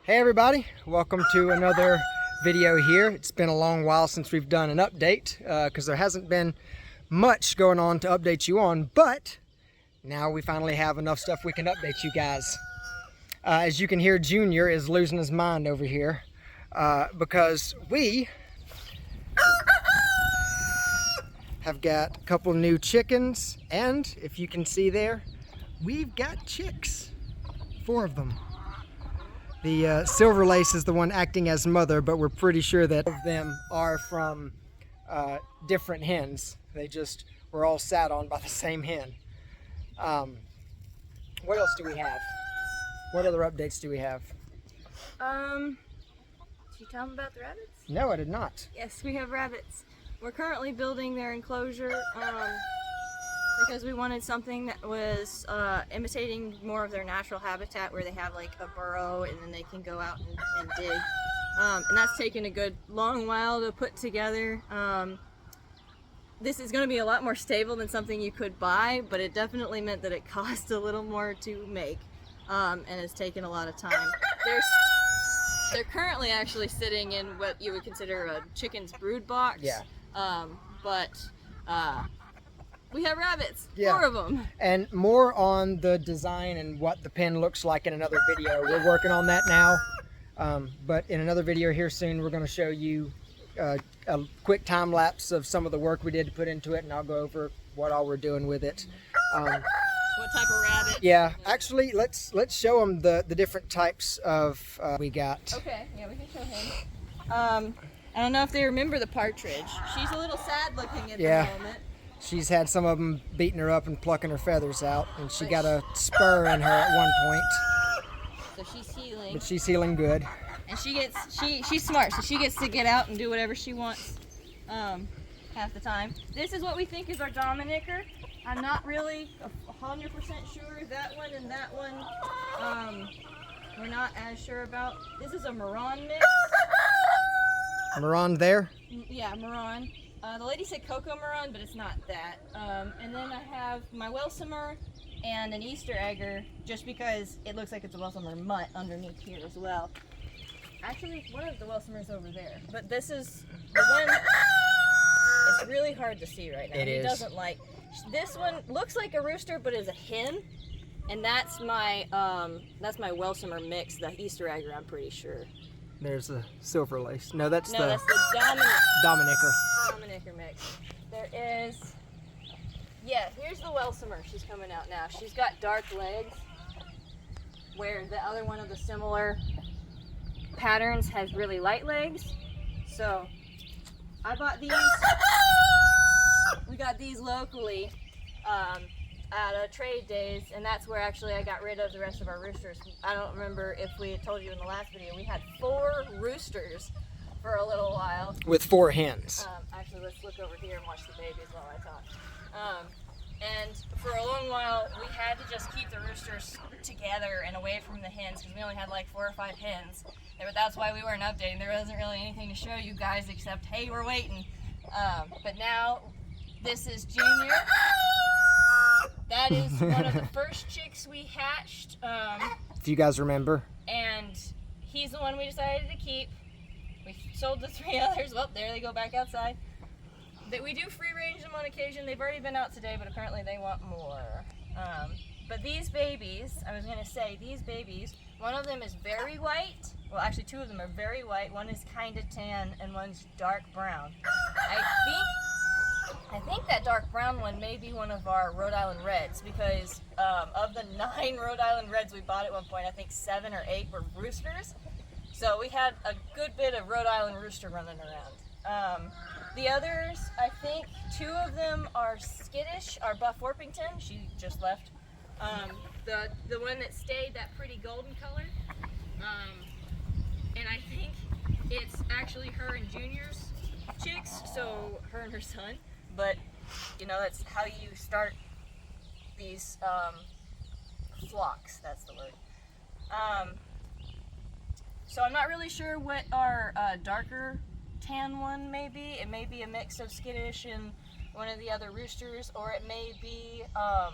Hey everybody, welcome to another video here. It's been a long while since we've done an update because there hasn't been much going on to update you on, but now we finally have enough stuff we can update you guys. As you can hear, Junior is losing his mind over here because we have got a couple new chickens, and if you can see there, we've got chicks, 4 of them. The silver lace is the one acting as mother, but we're pretty sure that of them are from different hens. They just were all sat on by the same hen. What else do we have? What other updates do we have? Did you tell them about the rabbits? No, I did not. Yes, we have rabbits. We're currently building their enclosure because we wanted something that was imitating more of their natural habitat, where they have like a burrow and then they can go out and dig. And that's taken a good long while to put together. This is going to be a lot more stable than something you could buy, but it definitely meant that it cost a little more to make, and it's taken a lot of time. They're currently actually sitting in what you would consider a chicken's brood box. Yeah. We have rabbits, Yeah. 4 of them. And more on the design and what the pen looks like in another video. We're working on that now, but in another video here soon, we're going to show you a quick time lapse of some of the work we did to put into it, and I'll go over what all we're doing with it. What type of rabbit? Yeah, actually, let's show them the different types of we got. Okay, yeah, we can show him. I don't know if they remember the partridge. She's a little sad looking at the moment. She's had some of them beating her up and plucking her feathers out, and she got a spur in her at one point. So she's healing. But she's healing good. And she's smart, so she gets to get out and do whatever she wants half the time. This is what we think is our Dominicker. I'm not really 100% sure. That one and that one, we're not as sure about. This is a Marron mix. Marron there? Yeah, Marron. The lady said Cocoa Marron, but it's not that. And then I have my Welsimer and an Easter egger, just because it looks like it's a Welsimer mutt underneath here as well. Actually, one of the Welsimers over there, but this is the one. It's really hard to see right now. It is. He doesn't like. This one looks like a rooster, but is a hen, and that's my Welsimer mix, the Easter egger. I'm pretty sure. There's a silver lace. No, that's the Dominicker. Dominicker. Mix. There is. Yeah, here's the Welsimer. She's coming out now. She's got dark legs, where the other one of the similar patterns has really light legs. So I bought these. We got these locally at Trade Days, and that's where actually I got rid of the rest of our roosters. I don't remember if we had told you in the last video, we had 4 roosters for a little while. With 4 hens. Actually, let's look over here and watch the babies while I talk. And for a long while, we had to just keep the roosters together and away from the hens, because we only had like 4 or 5 hens. That's why we weren't updating. There wasn't really anything to show you guys except, hey, we're waiting. But now, this is Junior. That is one of the first chicks we hatched. If you guys remember. And he's the one we decided to keep. We sold the 3 others. Well, there they go back outside. We do free range them on occasion. They've already been out today, but apparently they want more. But these babies, I was going to say, these babies, one of them is very white. Well, actually 2 of them are very white. One is kind of tan and one's dark brown. I think that dark brown one may be one of our Rhode Island Reds, because of the 9 Rhode Island Reds we bought at one point, I think 7 or 8 were roosters. So we had a good bit of Rhode Island rooster running around. The others, I think 2 of them are skittish, are Buff Orpington. She just left. The one that stayed, that pretty golden color. And I think it's actually her and Junior's chicks, so her and her son. But, you know, that's how you start these flocks, that's the word. So I'm not really sure what our darker tan one may be. It may be a mix of skittish and one of the other roosters, or it may be, I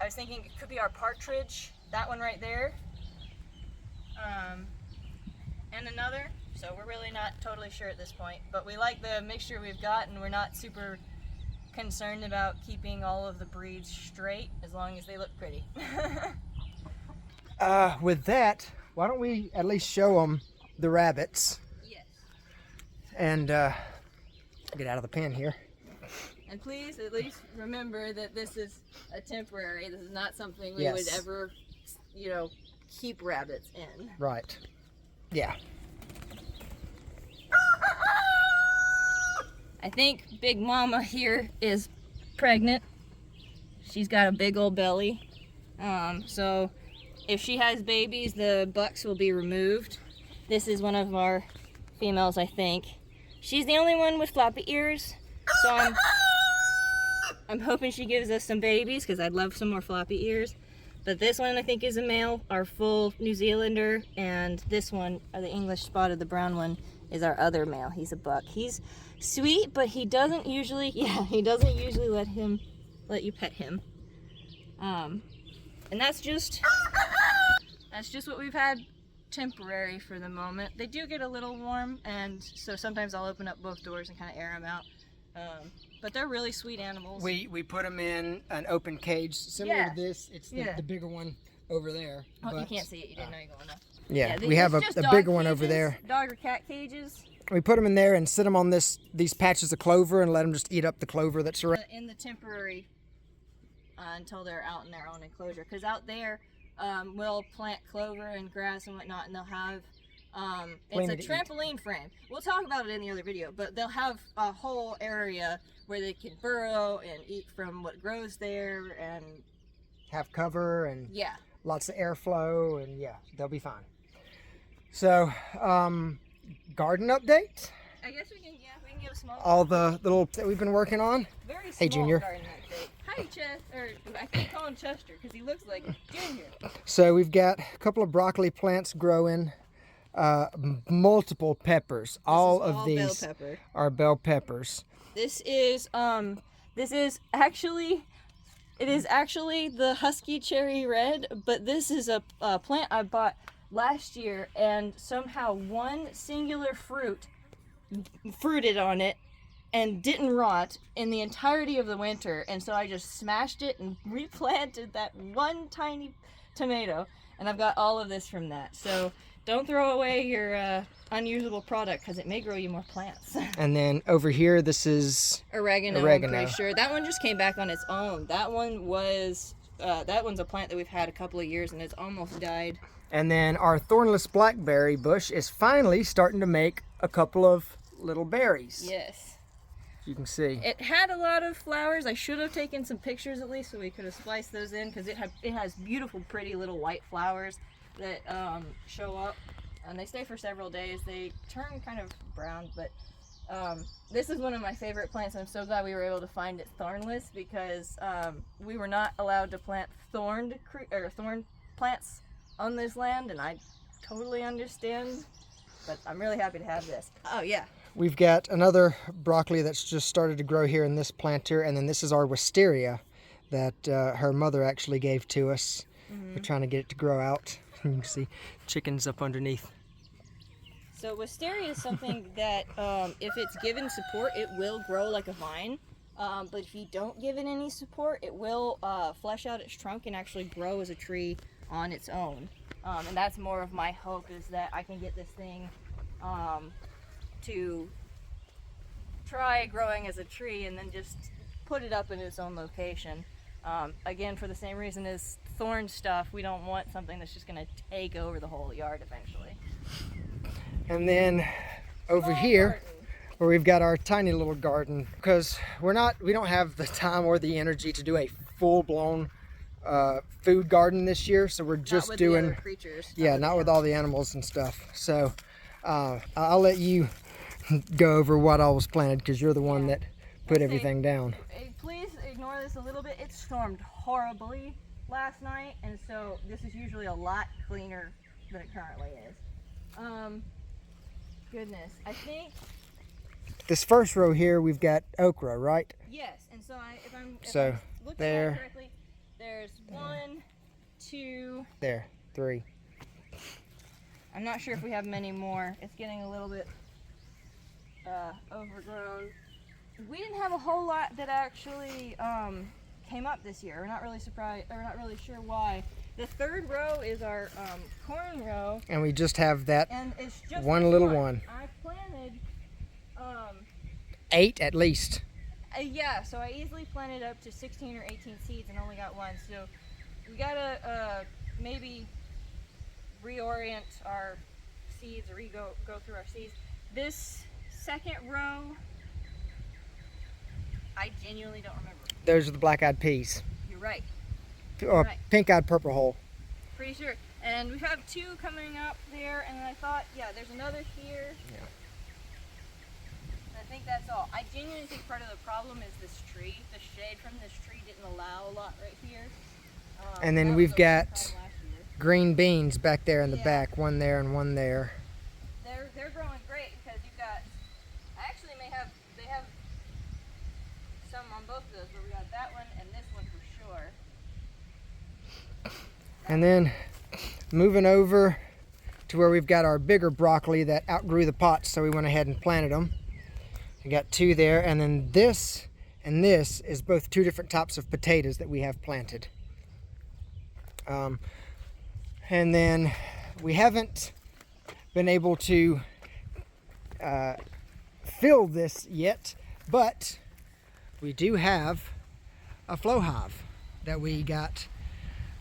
was thinking it could be our partridge, that one right there. and another. So we're really not totally sure at this point. But we like the mixture we've got, and we're not super concerned about keeping all of the breeds straight as long as they look pretty. With that, why don't we at least show them the rabbits? Yes. And get out of the pen here. And please at least remember that this is a temporary. This is not something we Yes. would ever, you know, keep rabbits in. Right. Yeah. I think Big Mama here is pregnant. She's got a big old belly. So if she has babies, the bucks will be removed. This is one of our females, I think. She's the only one with floppy ears, so I'm hoping she gives us some babies because I'd love some more floppy ears. But this one I think is a male, our full New Zealander, and this one, the English spotted, the brown one, is our other male. He's a buck. He's sweet, but he doesn't usually let you pet him. And that's just what we've had temporary for the moment. They do get a little warm, and so sometimes I'll open up both doors and kind of air them out. But they're really sweet animals. We put them in an open cage similar Yeah. to this. It's the bigger one over there. Oh, you but, can't see it. You didn't know you were going up. Yeah, Yeah, we have a it's just bigger dog one over cages, there. Dog or cat cages. We put them in there and sit them on these patches of clover and let them just eat up the clover that's around. In the temporary until they're out in their own enclosure. Because out there, we'll plant clover and grass and whatnot, and they'll have it's a Plenty to eat. trampoline frame. We'll talk about it in the other video, but they'll have a whole area where they can burrow and eat from what grows there, and Have cover and yeah. lots of airflow, and yeah, they'll be fine. So, garden update. I guess we can give a small, All the little that we've been working on. very small Hey, Junior. garden update. Hi, Chester, or I can't call him Chester because he looks like Junior. So we've got a couple of broccoli plants growing, multiple peppers. All This is of these bell pepper. are bell peppers. This is actually the Husky Cherry Red, but this is a plant I bought last year, and somehow one singular fruit fruited on it and didn't rot in the entirety of the winter, and so I just smashed it and replanted that one tiny tomato, and I've got all of this from that. So don't throw away your unusable product because it may grow you more plants. And then over here, this is Oregano, I'm Oregano. pretty sure. That one just came back on its own. That one's a plant that we've had a couple of years and it's almost died. and then our thornless blackberry bush is finally starting to make a couple of little berries. Yes. You can see. It had a lot of flowers. I should have taken some pictures at least so we could have spliced those in because it has beautiful, pretty little white flowers that show up, and they stay for several days. They turn kind of brown, but this is one of my favorite plants, and I'm so glad we were able to find it thornless because we were not allowed to plant thorn plants on this land, and I totally understand, but I'm really happy to have this. Oh yeah. We've got another broccoli that's just started to grow here in this planter, and then this is our wisteria that her mother actually gave to us. We're trying to get it to grow out. You can see chickens up underneath. So wisteria is something that if it's given support, it will grow like a vine. But if you don't give it any support, it will flesh out its trunk and actually grow as a tree on its own. And that's more of my hope, is that I can get this thing to try growing as a tree and then just put it up in its own location. Again, for the same reason as thorn stuff, we don't want something that's just going to take over the whole yard eventually. And then over here, where we've got our tiny little garden, because we don't have the time or the energy to do a full-blown food garden this year, so we're just Not with doing the other creatures. not with all the animals and stuff. So I'll let you go over what all was planted, because you're the one that put everything down. Please ignore this a little bit. It stormed horribly last night, and so this is usually a lot cleaner than it currently is. Goodness, I think This first row here, we've got okra, right? yes. And so if I'm looking there. at it correctly, there's 1, 2, There, 3. I'm not sure if we have many more. It's getting a little bit overgrown. We didn't have a whole lot that actually came up this year. We're not really surprised, or not really sure why. The third row is our corn row. And we just have that and it's just one little one. I planted 8 at least. yeah, so I easily planted up to 16 or 18 seeds and only got one. So we gotta maybe reorient our seeds, or go through our seeds. This second row, I genuinely don't remember. Those are the black-eyed peas. You're right. Or Right. pink-eyed purple hole. Pretty sure. And we have 2 coming up there, and I thought, yeah, there's another here. Yeah. And I think that's all. I genuinely think part of the problem is this tree. The shade from this tree didn't allow a lot right here. And then that we've was got last year. green beans back there in the Yeah. back. One there and one there. They're growing great because you've got, I actually they have some on both of those, but we got that one and this one for sure. And then moving over to where we've got our bigger broccoli that outgrew the pots, so we went ahead and planted them. We got 2 there, and then this and this is both 2 different types of potatoes that we have planted. And then we haven't been able to fill this yet, but we do have a flow hive that we got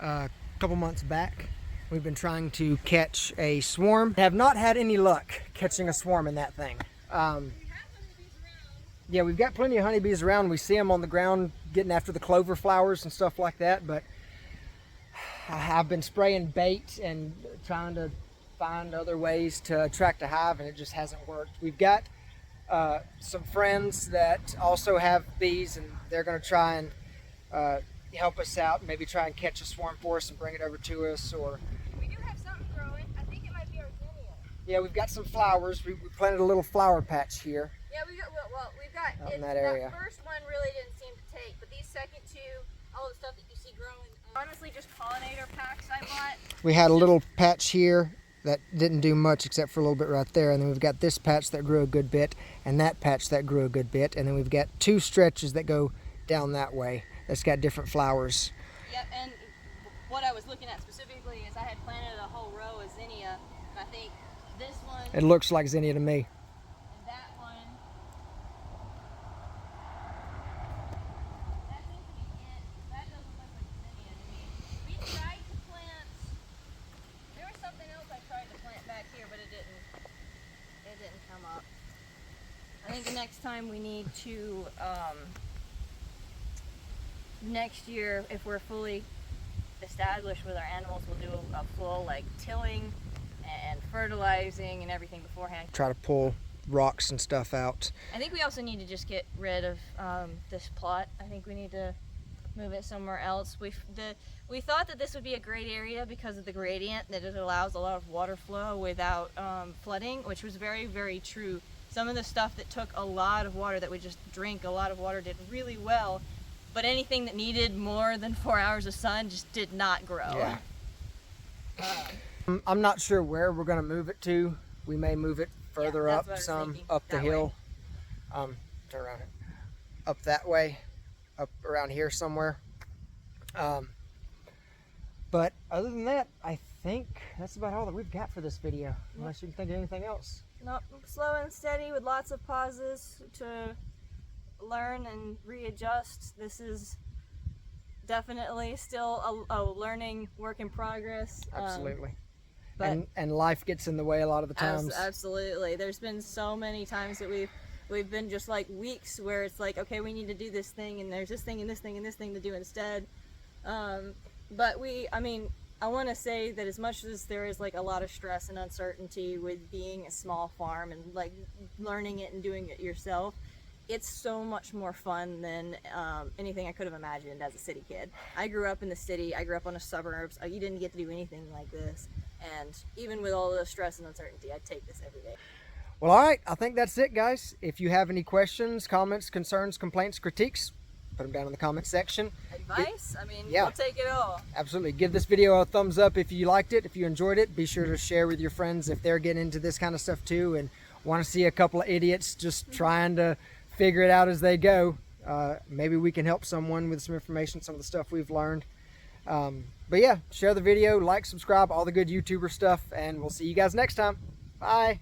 a couple months back. We've been trying to catch a swarm. Have not had any luck catching a swarm in that thing. Yeah, we've got plenty of honeybees around. We see them on the ground getting after the clover flowers and stuff like that, but I've been spraying bait and trying to find other ways to attract a hive, and it just hasn't worked. We've got some friends that also have bees, and they're going to try and help us out, and maybe try and catch a swarm for us and bring it over to us. Or We do have something growing. I think it might be our zinnia. yeah, we've got some flowers. We planted a little flower patch here. Yeah, we've got Out in that area. That first one really didn't seem to take, but these second 2, all the stuff that you see growing, honestly, just pollinator packs I bought. We had a little patch here that didn't do much except for a little bit right there, and then we've got this patch that grew a good bit, and that patch that grew a good bit, and then we've got 2 stretches that go down that way that's got different flowers. Yep, and what I was looking at specifically is I had planted a whole row of zinnia, and I think this one It looks like zinnia to me. and that one, that seems to be it. That doesn't look like zinnia to me. We tried to plant, there was something else I tried to plant back here, but it didn't come up. I think the next time we need to, next year, if we're fully established with our animals, we'll do a full like tilling and fertilizing and everything beforehand. Try to pull rocks and stuff out. I think we also need to just get rid of this plot. I think we need to move it somewhere else. We thought that this would be a great area because of the gradient, that it allows a lot of water flow without flooding, which was very, very true. Some of the stuff that took a lot of water, that would just drink a lot of water, did really well, but anything that needed more than 4 hours of sun just did not grow. Yeah. I'm not sure where we're going to move it to. We may move it further that's up what I was some, thinking, up the that hill. Turn around. Up that way, up around here somewhere. But other than that, I think that's about all that we've got for this video. Unless you can think of anything else. Nope, slow and steady with lots of pauses to learn and readjust. This is definitely still a learning work in progress. Absolutely. But And life gets in the way a lot of the times. absolutely. There's been so many times that we've been just like weeks where it's like, okay, we need to do this thing, and there's this thing and this thing and this thing to do instead. But I want to say that as much as there is like a lot of stress and uncertainty with being a small farm and like learning it and doing it yourself, it's so much more fun than anything I could have imagined as a city kid. I grew up in the city. I grew up on the suburbs. You didn't get to do anything like this. And even with all the stress and uncertainty, I'd take this every day. Well, all right. I think that's it, guys. If you have any questions, comments, concerns, complaints, critiques, put them down in the comment section. Advice? I mean, yeah. we'll take it all. Absolutely. Give this video a thumbs up if you liked it, if you enjoyed it. Be sure to share with your friends if they're getting into this kind of stuff too and want to see a couple of idiots just trying to figure it out as they go. Maybe we can help someone with some information, some of the stuff we've learned. But yeah, share the video, like, subscribe, all the good YouTuber stuff, and we'll see you guys next time. Bye.